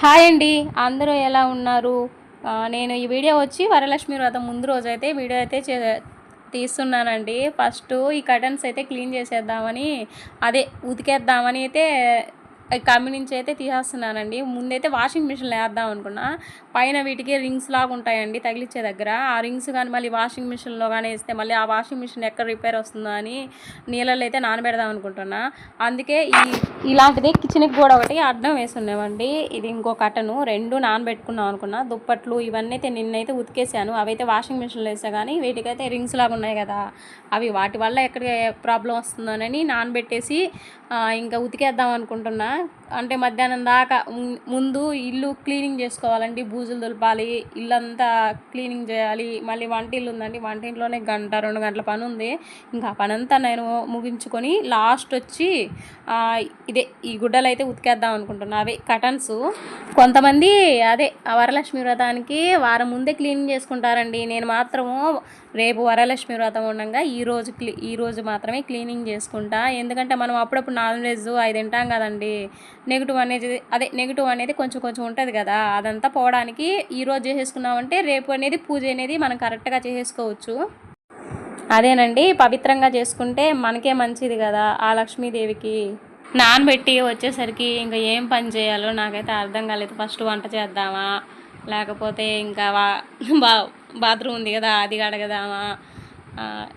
Hi అండి, అందరూ ఎలా ఉన్నారు? నేను ఈ వీడియో వచ్చి వరలక్ష్మి వ్రతం ముందు రోజైతే వీడియో అయితే తీస్తున్నానండి. ఫస్ట్ ఈ కర్టన్స్ అయితే క్లీన్ చేసేద్దామని, అదే ఉతికేద్దామని అయితే కమ్మి నుంచి అయితే తీసేస్తున్నానండి. ముందైతే వాషింగ్ మిషన్లో వేద్దాం అనుకున్నా. పైన వీటికి రింగ్స్ లాగా ఉంటాయండి తగిలిచ్చే దగ్గర. ఆ రింగ్స్ కానీ మళ్ళీ వాషింగ్ మిషన్లో కానీ వేస్తే మళ్ళీ ఆ వాషింగ్ మిషన్ ఎక్కడ రిపేర్ వస్తుందో అని నీళ్ళల్లో అయితే నానబెడదాం అనుకుంటున్నా. అందుకే ఇలాంటిది కిచెన్కి కూడా ఒకటి అడ్డం వేసున్నామండి. ఇది ఇంకో కటను, రెండు నానబెట్టుకున్నాం అనుకున్నా. దుప్పట్లు ఇవన్నీ అయితే నిన్నైతే ఉతికేసాను. అవైతే వాషింగ్ మిషన్లో వేసా, కానీ వీటికైతే రింగ్స్ లాగా ఉన్నాయి కదా, అవి వాటి వల్ల ఎక్కడ ప్రాబ్లం వస్తుందోనని నానబెట్టేసి ఇంకా ఉతికేద్దాం అనుకుంటున్నా. అంటే మధ్యాహ్నం దాకా ముందు ఇల్లు క్లీనింగ్ చేసుకోవాలండి, బూజులు దులపాలి, ఇల్లంతా క్లీనింగ్ చేయాలి. మళ్ళీ వంటిల్లు ఉందండి, వంటింట్లోనే గంట 2 గంటల పని ఉంది. ఇంకా పని అంతా నేను ముగించుకొని లాస్ట్ వచ్చి ఇదే ఈ గుడ్డలు అయితే ఉతికేద్దాం అనుకుంటున్నా. అవే కటన్స్. కొంతమంది అదే వరలక్ష్మి వ్రతానికి వారం ముందే క్లీనింగ్ చేసుకుంటారండి. నేను మాత్రము రేపు వరలక్ష్మి వ్రతం ఉండగా ఈరోజు మాత్రమే క్లీనింగ్ చేసుకుంటా. ఎందుకంటే మనం అప్పుడప్పుడు నాన్ వెజ్ అవి తింటాం కదండి, నెగిటివ్ అనేది కొంచెం కొంచెం ఉంటుంది కదా, అదంతా పోవడానికి ఈరోజు చేసేసుకున్నామంటే రేపు అనేది పూజ అనేది మనం కరెక్ట్గా చేసేసుకోవచ్చు. అదేనండి, పవిత్రంగా చేసుకుంటే మనకే మంచిది కదా ఆ లక్ష్మీదేవికి. నానబెట్టి వచ్చేసరికి ఇంకా ఏం పని చేయాలో నాకైతే అర్థం కాలేదు. ఫస్ట్ వంట చేద్దామా, లేకపోతే ఇంకా బాత్రూమ్ ఉంది కదా అది కడగదామా,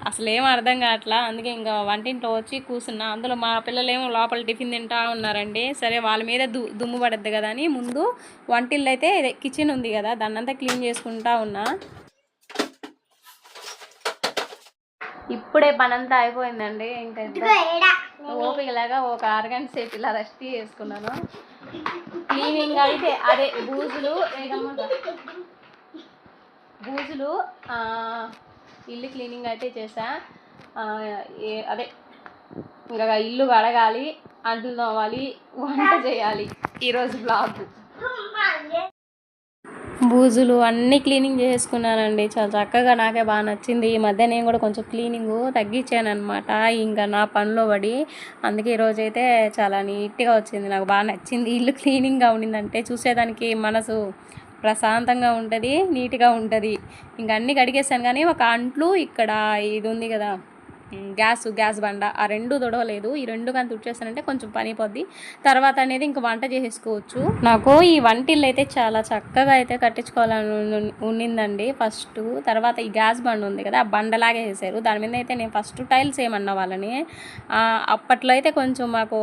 అసలు ఏం అర్థం కావట్లా. అందుకే ఇంకా వంటింట్లో వచ్చి కూర్చున్నా. అందులో మా పిల్లలేమో లోపల టిఫిన్ తింటా ఉన్నారండి. సరే వాళ్ళ మీద దుమ్ము పడద్దు కదా అని ముందు వంటిల్లు అయితే కిచెన్ ఉంది కదా దాన్నంతా క్లీన్ చేసుకుంటా ఉన్నా. ఇప్పుడే పనంతా అయిపోయిందండి. ఇంకా ఓపికలాగా ఒక అరగంట సేపు ఇలా రెస్ట్ చేసుకున్నాను. క్లీనింగ్ అయితే అదే బూజులు ఇల్లు క్లీనింగ్ అయితే చేసా. అదే ఇంకా ఇల్లు కడగాలి, అంట్లు తోమాలి, వంట చేయాలి. ఈరోజు బ్లాగ్ బూజులు అన్నీ క్లీనింగ్ చేసుకున్నానండి. చాలా చక్కగా, నాకే బాగా నచ్చింది. ఈ మధ్య నేను కూడా కొంచెం క్లీనింగ్ తగ్గించాను అనమాట, ఇంకా నా పనిలో పడి. అందుకే ఈరోజైతే చాలా నీట్గా వచ్చింది, నాకు బాగా నచ్చింది. ఇల్లు క్లీనింగ్గా ఉండిందంటే చూసేదానికి మనసు ప్రశాంతంగా ఉంటుంది, నీట్గా ఉంటుంది. ఇంకా అన్నీ కడిగేసాను, కానీ ఒక అంట్లు ఇక్కడ ఇది ఉంది కదా గ్యాస్ బండ, ఆ రెండు తొడవలేదు. ఈ రెండు కానీ తుడిచేస్తానంటే కొంచెం పని పోద్ది. తర్వాత అనేది ఇంక వంట చేసేసుకోవచ్చు. నాకు ఈ వంటిల్లు అయితే చాలా చక్కగా అయితే కట్టించుకోవాలని ఉండిందండి ఫస్ట్. తర్వాత ఈ గ్యాస్ బండ ఉంది కదా, ఆ బండలాగే వేసారు. దాని మీద అయితే నేను ఫస్ట్ టైల్స్ ఏమన్నా వాళ్ళని, అప్పట్లో అయితే కొంచెం మాకు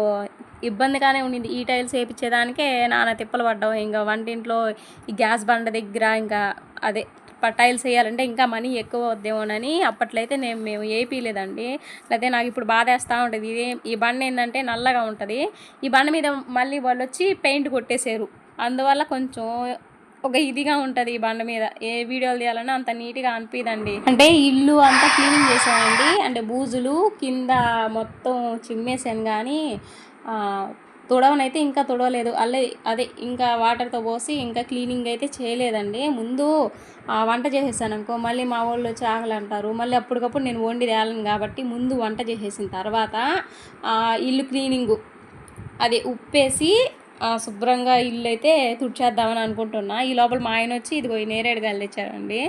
ఇబ్బందిగానే ఉండింది. ఈ టైల్స్ వేయించేదానికే నాన్న తిప్పలు పడ్డాం. ఇంకా వంటింట్లో ఈ గ్యాస్ బండ దగ్గర ఇంకా అదే టైల్స్ వేయాలంటే ఇంకా మనీ ఎక్కువ వద్దేమోనని అప్పట్లో అయితే మేము వేయలేదండి. లేకపోతే నాకు ఇప్పుడు బాధ వేస్తూ ఉంటుంది. ఈ బండ ఏంటంటే నల్లగా ఉంటుంది. ఈ బండ మీద మళ్ళీ వాళ్ళు వచ్చి పెయింట్ కొట్టేశారు. అందువల్ల కొంచెం ఒక ఇదిగా ఉంటుంది ఈ బండ మీద. ఏ వీడియోలు తీయాలన్నా అంత నీట్గా అనిపిదండి. అంటే ఇల్లు అంతా క్లీనింగ్ చేసామండి. అంటే బూజులు కింద మొత్తం చిమ్మేసాను, కానీ తుడవనైతే ఇంకా తుడవలేదు. అదే ఇంకా వాటర్తో పోసి ఇంకా క్లీనింగ్ అయితే చేయలేదండి. ముందు వంట చేసేసాను అనుకో, మళ్ళీ మా వాళ్ళు వచ్చి ఆకలి అంటారు. మళ్ళీ అప్పటికప్పుడు నేను వండి తేలను కాబట్టి ముందు వంట చేసేసిన తర్వాత ఇల్లు క్లీనింగు అదే ఉప్పేసి శుభ్రంగా ఇల్లు అయితే తుడిచేద్దామని అనుకుంటున్నా. ఈ లోపల మా ఆయన వచ్చి ఇదిగో ఈ నేరేడుకాయలు తెచ్చారండి.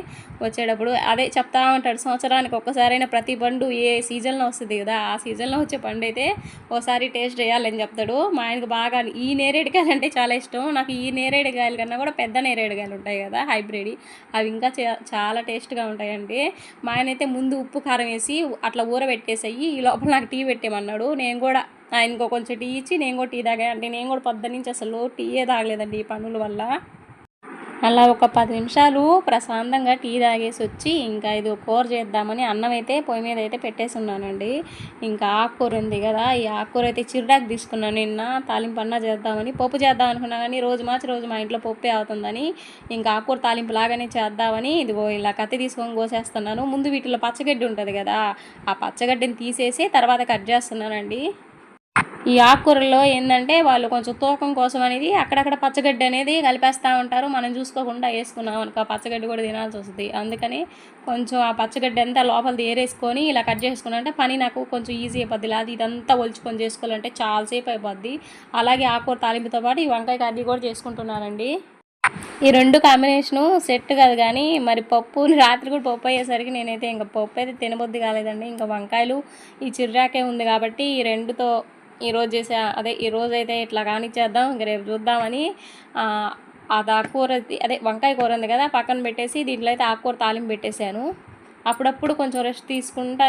వచ్చేటప్పుడు అదే చెప్తా ఉంటాడు, సంవత్సరానికి ఒక్కసారైనా ప్రతి పండు ఏ సీజన్లో వస్తుంది కదా, ఆ సీజన్లో వచ్చే పండు అయితే ఓసారి టేస్ట్ చేయాలని చెప్తాడు. మా ఆయనకు బాగా ఈ నేరేడుకాయలు అంటే చాలా ఇష్టం. నాకు ఈ నేరేడుకాయల కన్నా కూడా పెద్ద నేరేడుకాయలు ఉంటాయి కదా హైబ్రిడ్, అవి ఇంకా చాలా టేస్ట్గా ఉంటాయండి. మా ఆయన అయితే ముందు ఉప్పు కారం వేసి అట్లా ఊరబెట్టేసాయి. ఈ లోపల నాకు టీ పెట్టేమన్నాడు. నేను కూడా ఆయనకు కొంచెం టీ ఇచ్చి నేను కూడా టీ తాగా. అంటే నేను కూడా పొద్దున్న నుంచి అసలు టీయే తాగలేదండి ఈ పనుల వల్ల. అలా ఒక 10 నిమిషాలు ప్రశాంతంగా టీ తాగేసి వచ్చి ఇంకా ఇది కూర చేద్దామని అన్నం అయితే పొయ్యి మీద అయితే పెట్టేసి ఉన్నానండి. ఇంకా ఆకుకూర ఉంది కదా, ఈ ఆకుకూర అయితే చిరుడాకు తీసుకున్నాను నిన్న. తాలింపు అన్నా చేద్దామని, పప్పు చేద్దాం అనుకున్నా, కానీ రోజు మా ఇంట్లో పప్పే అవుతుందని ఇంకా ఆకుకూర తాలింపు లాగానే చేద్దామని ఇదిగో ఇలా కత్తి తీసుకొని కోసేస్తున్నాను. ముందు వీటిలో పచ్చగడ్డి ఉంటుంది కదా, ఆ పచ్చగడ్డిని తీసేసి తర్వాత కట్ చేస్తున్నానండి. ఈ ఆకుకూరల్లో ఏంటంటే వాళ్ళు కొంచెం తూకం కోసం అనేది అక్కడక్కడ పచ్చగడ్డి అనేది కలిపేస్తూ ఉంటారు. మనం చూసుకోకుండా వేసుకున్నాం అనుకో పచ్చగడ్డి కూడా తినాల్సి వస్తుంది. అందుకని కొంచెం ఆ పచ్చగడ్డి అంతా లోపలిది ఏరేసుకొని ఇలా కట్ చేసుకున్నానంటే పని నాకు కొంచెం ఈజీ అయిపోద్ది. అది ఇదంతా ఒలుచుకొని చేసుకోవాలంటే చాలాసేపు అయిపోద్ది. అలాగే ఆకుకూర తాలింపుతో పాటు ఈ వంకాయ కర్రీ కూడా చేసుకుంటున్నానండి. ఈ 2 కాంబినేషను సెట్ కాదు కానీ మరి పప్పు రాత్రి కూడా పప్పు అయ్యేసరికి నేనైతే ఇంకా పప్పు అయితే తినబుద్ధి కాలేదండి. ఇంకా వంకాయలు ఈ చిర్రాకే ఉంది కాబట్టి ఈ 2తో ఈరోజు ఈరోజైతే ఇట్లా కానిచ్చేద్దాం, ఇంక రేపు చూద్దామని అది ఆకుకూర వంకాయ కూర ఉంది కదా పక్కన పెట్టేసి దీంట్లో అయితే ఆకుకూర తాలింపు పెట్టేశాను. అప్పుడప్పుడు కొంచెం రెస్ట్ తీసుకుంటా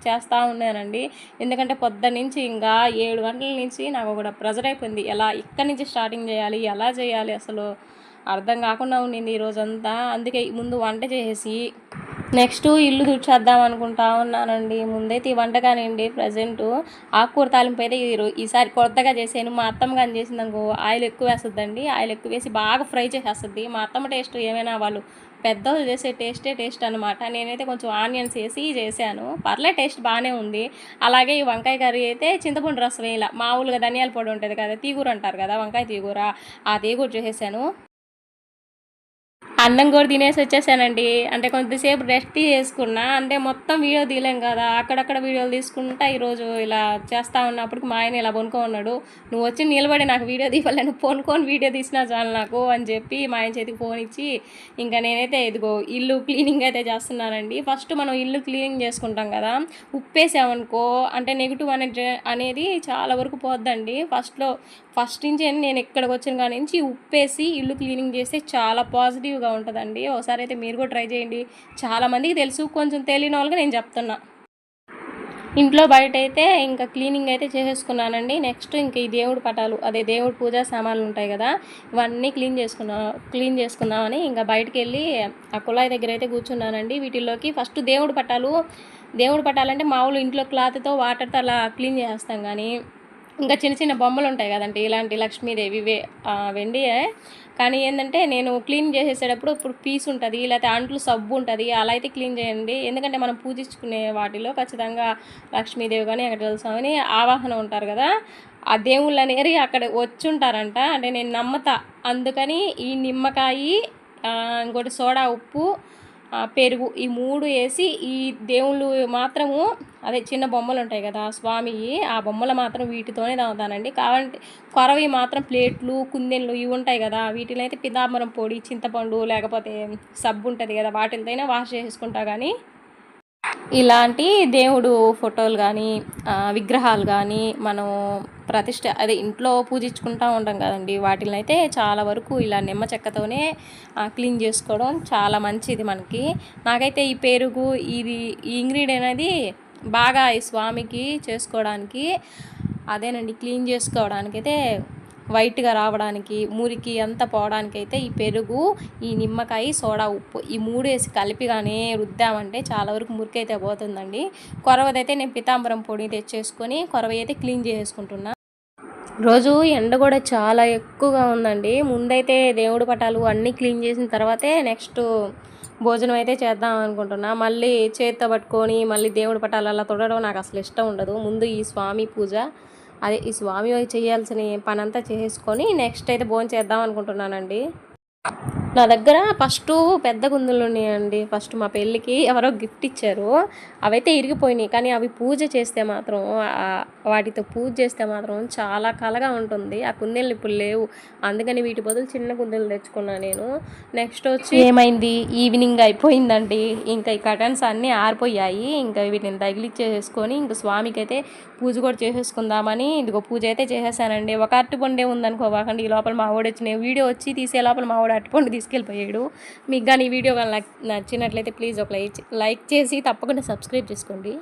చేస్తూ ఉన్నానండి. ఎందుకంటే పొద్దున్నుంచి ఇంకా 7 గంటల నుంచి నాకు కూడా ప్రెజర్ అయిపోయింది. ఇక్కడి నుంచి స్టార్టింగ్ చేయాలి, ఎలా చేయాలి అసలు అర్థం కాకుండా ఉండింది ఈరోజంతా. అందుకే ముందు వంట చేసేసి నెక్స్ట్ ఇల్లు తుడిచేద్దాం అనుకుంటా ఉన్నానండి. ముందైతే ఈ వంట కానివ్వండి ప్రజెంటు ఆకుకూర తాలింపు అయితే ఈసారి కొత్తగా చేసాను. మా అత్తమ్మ కానీ చేసింది అనుకో ఆయిల్ ఎక్కువ వేస్తుందండి. ఆయిల్ ఎక్కువ వేసి బాగా ఫ్రై చేసేస్తుంది. మా అత్తమ్మ టేస్ట్ ఏమైనా వాళ్ళు పెద్దలు చేసే టేస్ట్ అనమాట. నేనైతే కొంచెం ఆనియన్స్ వేసి చేశాను. టేస్ట్ బాగానే ఉంది. అలాగే ఈ వంకాయ కర్రీ అయితే చింతపండు రసం వేయాల, మామూలుగా ధనియాల పొడి ఉంటుంది కదా, తీగూర అంటారు కదా, వంకాయ తీగూర, ఆ తీగూర చేసేసాను. అన్నం కూడా తినేసి వచ్చేసానండి. అంటే కొద్దిసేపు రెస్ట్ చేసుకున్నా, అంటే మొత్తం వీడియో తీయలేం కదా, అక్కడక్కడ వీడియోలు తీసుకుంటా ఈరోజు ఇలా చేస్తూ ఉన్నప్పటికి మా ఆయన ఇలా ఉన్నాడు. నువ్వు వచ్చి నిలబడి నాకు వీడియో తీయలేను, పొనుకొని వీడియో తీసినా చాలు నాకు అని చెప్పి మా ఆయన చేతికి ఫోన్ ఇచ్చి ఇంకా నేనైతే ఇదిగో ఇల్లు క్లీనింగ్ అయితే చేస్తున్నానండి. ఫస్ట్ మనం ఇల్లు క్లీనింగ్ చేసుకుంటాం కదా, ఉప్పేసామనుకో అంటే నెగిటివ్ అనేది చాలా వరకు పోద్దండి. ఫస్ట్ నుంచి నేను ఇక్కడికి వచ్చిన కాడి నుంచి ఉప్పేసి ఇల్లు క్లీనింగ్ చేస్తే చాలా పాజిటివ్గా ఉంటుందండి. ఒకసారి అయితే మీరు కూడా ట్రై చేయండి. చాలామందికి తెలుసు, కొంచెం తెలియని వాళ్ళకి నేను చెప్తున్నా. ఇంట్లో బయట అయితే ఇంకా క్లీనింగ్ అయితే చేసేసుకున్నానండి. నెక్స్ట్ ఇంక ఈ దేవుడి పటాలు దేవుడి పూజా సామాన్లు ఉంటాయి కదా, ఇవన్నీ క్లీన్ చేసుకుందామని ఇంకా బయటకు వెళ్ళి ఆ కుళాయి దగ్గర అయితే కూర్చున్నానండి. వీటిల్లోకి ఫస్ట్ దేవుడి పటాలంటే మామూలు ఇంట్లో క్లాత్తో వాటర్తో అలా క్లీన్ చేస్తాం. కానీ ఇంకా చిన్న చిన్న బొమ్మలు ఉంటాయి కదండి, ఇలాంటి లక్ష్మీదేవి వెండియే, కానీ ఏంటంటే నేను క్లీన్ చేసేసేటప్పుడు ఇప్పుడు పీస్ ఉంటుంది, లేకపోతే అంట్లు సబ్బు ఉంటుంది, అలా అయితే క్లీన్ చేయండి. ఎందుకంటే మనం పూజించుకునే వాటిలో ఖచ్చితంగా లక్ష్మీదేవి కానీ వెంకటేశ్వర స్వామిని ఆవాహన ఉంటారు కదా, ఆ దేవుళ్ళు అనేది అక్కడ వచ్చి ఉంటారంట. అంటే నేను నమ్మతా, అందుకని ఈ నిమ్మకాయ, ఇంకోటి సోడా ఉప్పు, పెరుగు, ఈ 3 వేసి ఈ దేవుళ్ళు మాత్రము చిన్న బొమ్మలు ఉంటాయి కదా స్వామి, ఆ బొమ్మలు మాత్రం వీటితోనే తాగుతానండి. కావాలంటే కొరవి మాత్రం ప్లేట్లు, కుందెళ్ళు ఇవి ఉంటాయి కదా, వీటిని అయితే పితాంబరం పొడి, చింతపండు లేకపోతే సబ్బు ఉంటుంది కదా, వాటితోనే వాష్ చేసుకుంటా. కానీ ఇలాంటి దేవుడు ఫోటోలు కానీ విగ్రహాలు కానీ మనం ఇంట్లో పూజించుకుంటూ ఉంటాం కదండి, వాటిని అయితే చాలా వరకు ఇలా నిమ్మ చెక్కతోనే క్లీన్ చేసుకోవడం చాలా మంచిది మనకి. నాకైతే ఈ పెరుగు ఈ ఇంగ్రీడియంట్ అనేది బాగా ఈ స్వామికి చేసుకోవడానికి క్లీన్ చేసుకోవడానికి అయితే వైట్గా రావడానికి, మురికి అంతా పోవడానికి అయితే ఈ పెరుగు, ఈ నిమ్మకాయ, సోడా ఉప్పు ఈ 3 వేసి కలిపి కానీ రుద్దామంటే చాలా వరకు మురికి అయితే పోతుందండి. కొరవదైతే నేను పితాంబరం పొడి తెచ్చేసుకొని కొరవ అయితే క్లీన్ చేసుకుంటున్నా. రోజు ఎండ కూడా చాలా ఎక్కువగా ఉందండి. ముందైతే దేవుడి పటాలు అన్నీ క్లీన్ చేసిన తర్వాతే నెక్స్ట్ భోజనం అయితే చేద్దాం అనుకుంటున్నా. మళ్ళీ చేత్తో పట్టుకొని మళ్ళీ దేవుడి పటాలు అలా తొడడం నాకు అసలు ఇష్టం ఉండదు. ముందు ఈ స్వామి పూజ ఈ స్వామి చేయాల్సిన పనంతా చేసుకొని నెక్స్ట్ అయితే భోజనం చేద్దాం అనుకుంటున్నానండి. నా దగ్గర ఫస్ట్ పెద్ద కుందులు ఉన్నాయండి. ఫస్ట్ మా పెళ్ళికి ఎవరో గిఫ్ట్ ఇచ్చారు, అవైతే ఇరిగిపోయినాయి. కానీ అవి వాటితో పూజ చేస్తే మాత్రం చాలా కలగా ఉంటుంది. ఆ కుందేలు ఇప్పుడు లేవు, అందుకని వీటి బదులు చిన్న కుందేలు తెచ్చుకున్నాను నేను. నెక్స్ట్ వచ్చి ఏమైంది, ఈవినింగ్ అయిపోయిందండి. ఇంకా ఈ కర్టన్స్ అన్నీ ఆరిపోయాయి. ఇంకా వీటిని తగిలిచ్చేసుకొని ఇంకా స్వామికి అయితే పూజ కూడా చేసేసుకుందామని ఇదిగో పూజ అయితే చేసేసానండి. ఒక అరటిపండే ఉందనుకోవాకండి, ఈ లోపల మా వాడు వచ్చిన వీడియో వచ్చి తీసే లోపల మా వాడు అరటిపండు తీసుకెళ్ళిపోయాడు. మీకు కానీ ఈ వీడియో కానీ నచ్చినట్లయితే ప్లీజ్ ఒక లైక్ చేసి తప్పకుండా సబ్స్క్రైబ్ చేసుకోండి.